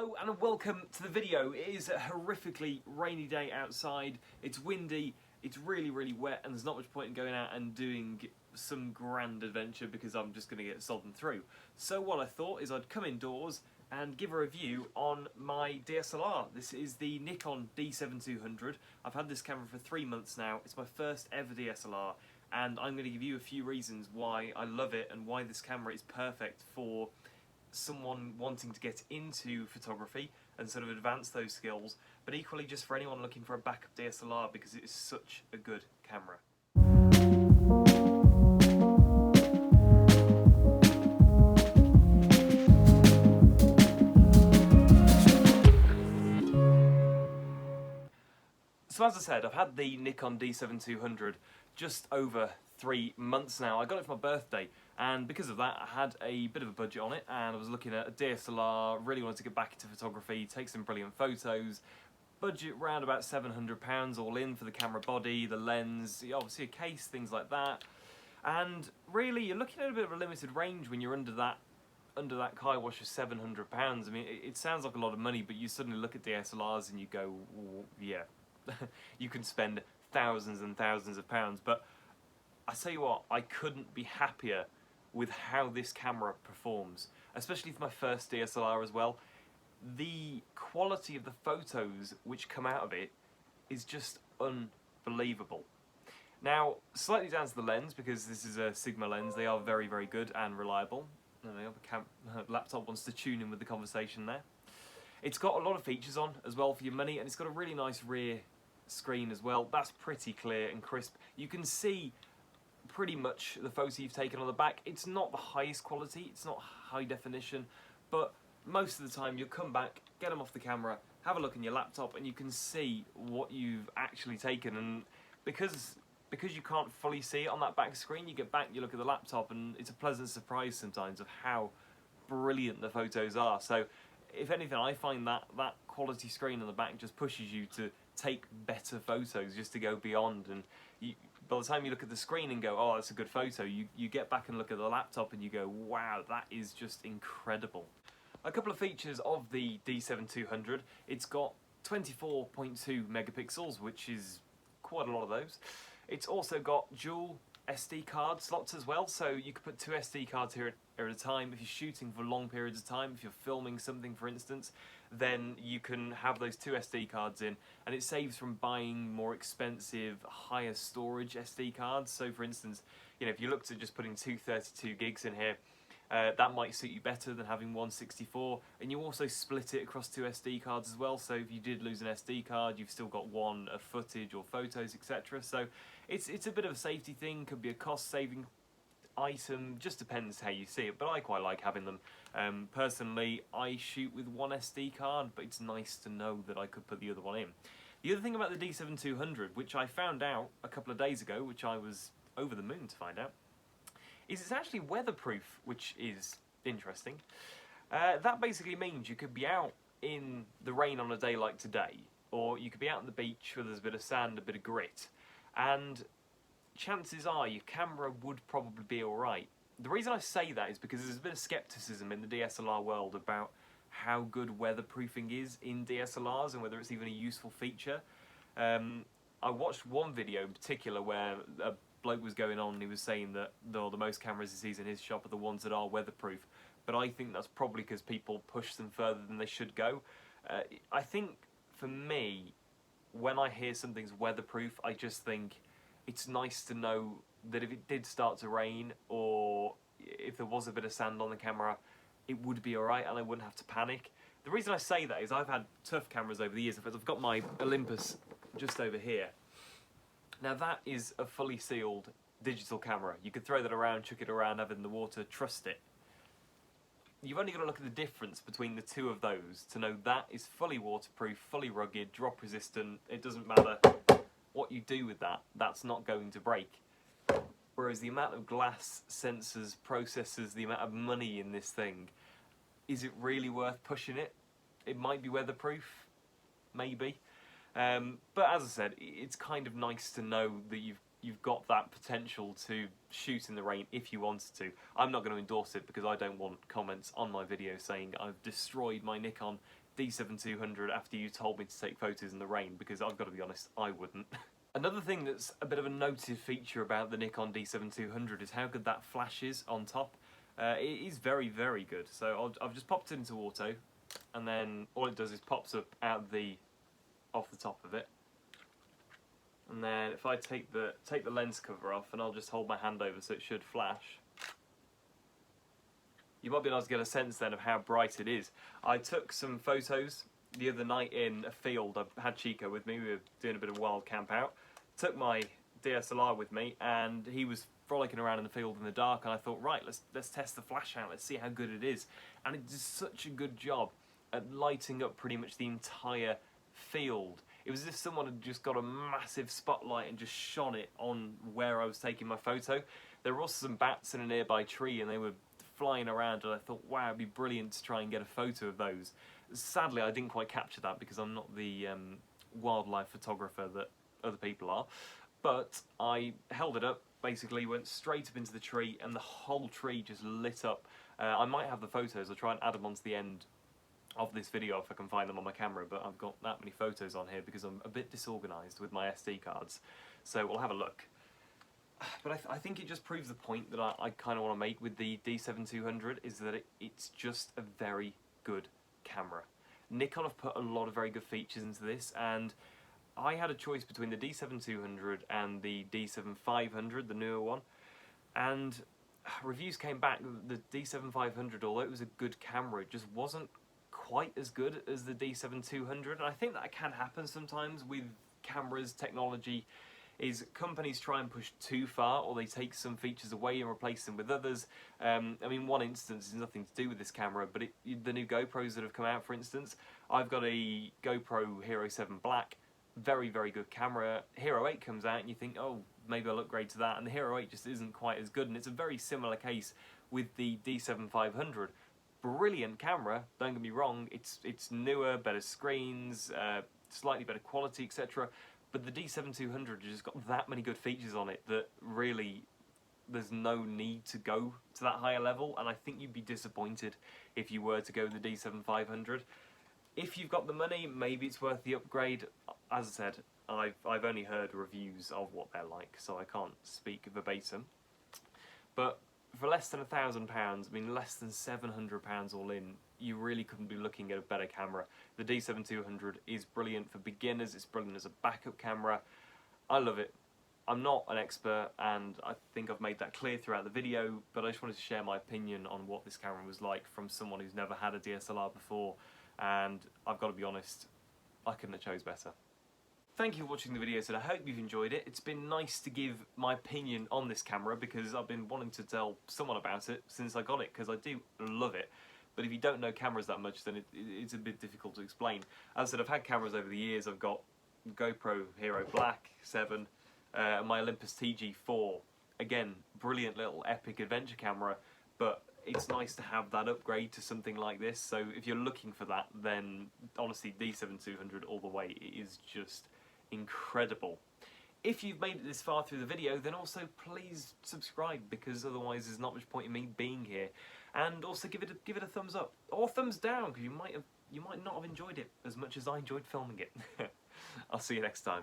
Hello and welcome to the video. It is a horrifically rainy day outside, it's windy, it's really wet, and there's not much point in going out and doing some grand adventure because I'm just going to get sodden through. So what I thought is I'd come indoors and give a review on my DSLR. This is the Nikon D7200. I've had this camera for 3 months now. It's my first ever DSLR, and I'm going to give you a few reasons why I love it and why this camera is perfect for someone wanting to get into photography and sort of advance those skills, but equally just for anyone looking for a backup DSLR because it is such a good camera. So as I said, I've had the Nikon D7200 just over 3 months now. I got it for my birthday, and because of that I had a bit of a budget on it, and I was looking at a DSLR, really wanted to get back into photography, take some brilliant photos. Budget around about £700 all in for the camera body, the lens, obviously a case, things like that. And really you're looking at a bit of a limited range when you're under that car wash of £700. I mean, it sounds like a lot of money, but you suddenly look at DSLRs and you go, yeah, you can spend thousands and thousands of pounds. But I tell you what, I couldn't be happier with how this camera performs, especially for my first DSLR as well. The quality of the photos which come out of it is just unbelievable. Now, slightly down to the lens, because this is a Sigma lens, they are very good and reliable. The laptop wants to tune in with the conversation there. It's got a lot of features on as well for your money, and it's got a really nice rear screen as well. That's pretty clear and crisp. You can see pretty much the photo you've taken on the back. It's not the highest quality, it's not high definition, but most of the time you'll come back, get them off the camera, have a look in your laptop, and you can see what you've actually taken. And because you can't fully see it on that back screen, you get back, you look at the laptop, and it's a pleasant surprise sometimes of how brilliant the photos are. So if anything, I find that quality screen on the back just pushes you to take better photos, just to go beyond. And by the time you look at the screen and go, oh, that's a good photo, you get back and look at the laptop and you go, wow, that is just incredible. A couple of features of the D7200. It's got 24.2 megapixels, which is quite a lot of those. It's also got dual SD card slots as well, so you could put 2 SD cards here at a time. If you're shooting for long periods of time, if you're filming something for instance, then you can have those 2 SD cards in, and it saves from buying more expensive, higher storage SD cards. So for instance, you know, if you looked at just putting 232 gigs in here, that might suit you better than having 164, and you also split it across 2 SD cards as well, so if you did lose an SD card, you've still got one of footage or photos, etc. So it's a bit of a safety thing, could be a cost saving item, just depends how you see it, but I quite like having them. Personally, I shoot with 1 SD card, but it's nice to know that I could put the other one in. The other thing about the D7200, which I found out a couple of days ago, which I was over the moon to find out, is it's actually weatherproof, which is interesting. That basically means you could be out in the rain on a day like today, or you could be out on the beach where there's a bit of sand, a bit of grit, and chances are your camera would probably be alright. The reason I say that is because there's a bit of skepticism in the DSLR world about how good weatherproofing is in DSLRs and whether it's even a useful feature. I watched one video in particular where a bloke was going on and he was saying that the most cameras he sees in his shop are the ones that are weatherproof, but I think that's probably because people push them further than they should go. I think for me, when I hear something's weatherproof, I just think it's nice to know that if it did start to rain, or if there was a bit of sand on the camera, it would be alright and I wouldn't have to panic. The reason I say that is I've had tough cameras over the years. I've got my Olympus just over here. Now that is a fully sealed digital camera. You could throw that around, chuck it around, have it in the water, trust it. You've only got to look at the difference between the two of those to know that is fully waterproof, fully rugged, drop resistant. It doesn't matter what you do with that, that's not going to break. Whereas the amount of glass, sensors, processors, the amount of money in this thing, is it really worth pushing it? It might be weatherproof, maybe. But as I said, it's kind of nice to know that you've got that potential to shoot in the rain if you wanted to. I'm not going to endorse it because I don't want comments on my video saying I've destroyed my Nikon D7200 after you told me to take photos in the rain, because I've got to be honest, I wouldn't. Another thing that's a bit of a noted feature about the Nikon D7200 is how good that flash is on top. It is very, very good. So I've just popped it into auto, and then all it does is pops up off the top of it. And then if I take the lens cover off, and I'll just hold my hand over so it should flash, you might be able to get a sense then of how bright it is. I took some photos the other night in a field. I had Chico with me, we were doing a bit of wild camp out. Took my DSLR with me, and he was frolicking around in the field in the dark, and I thought, right, let's test the flash out, let's see how good it is. And it does such a good job at lighting up pretty much the entire field. It was as if someone had just got a massive spotlight and just shone it on where I was taking my photo. There were also some bats in a nearby tree, and they were flying around, and I thought, wow, it'd be brilliant to try and get a photo of those. Sadly, I didn't quite capture that because I'm not the wildlife photographer that other people are, but I held it up, basically went straight up into the tree, and the whole tree just lit up. I might have the photos, I'll try and add them onto the end of this video if I can find them on my camera, but I've got that many photos on here because I'm a bit disorganised with my SD cards, so we'll have a look. But I think it just proves the point that I kind of want to make with the D7200, is that it's just a very good camera. Nikon have put a lot of very good features into this, and I had a choice between the D7200 and the D7500, the newer one, and reviews came back that the D7500, although it was a good camera, it just wasn't quite as good as the D7200, and I think that can happen sometimes with cameras. Technology is companies try and push too far, or they take some features away and replace them with others. I mean, one instance is nothing to do with this camera, but the new GoPros that have come out, for instance, I've got a GoPro Hero 7 Black, very, very good camera. Hero 8 comes out and you think, oh, maybe I'll upgrade to that, and the Hero 8 just isn't quite as good, and it's a very similar case with the D7500. Brilliant camera, don't get me wrong, it's newer, better screens, slightly better quality, etc. But the D7200 has just got that many good features on it that really there's no need to go to that higher level, and I think you'd be disappointed if you were to go with the D7500. If you've got the money, maybe it's worth the upgrade. As I said, I've only heard reviews of what they're like, so I can't speak verbatim. But for less than £1,000, I mean less than £700 all in, you really couldn't be looking at a better camera. The D7200 is brilliant for beginners, it's brilliant as a backup camera. I love it. I'm not an expert, and I think I've made that clear throughout the video, but I just wanted to share my opinion on what this camera was like from someone who's never had a DSLR before, and I've got to be honest, I couldn't have chose better. Thank you for watching the video today. I hope you've enjoyed it. It's been nice to give my opinion on this camera because I've been wanting to tell someone about it since I got it, because I do love it. But if you don't know cameras that much, then it's a bit difficult to explain. As I said, I've had cameras over the years. I've got GoPro Hero Black 7, my Olympus TG4. Again, brilliant little epic adventure camera, but it's nice to have that upgrade to something like this. So if you're looking for that, then honestly, D7200 all the way. It is just incredible. If you've made it this far through the video, then also please subscribe, because otherwise there's not much point in me being here. And also give it a thumbs up or thumbs down, because you might not have enjoyed it as much as I enjoyed filming it. I'll see you next time.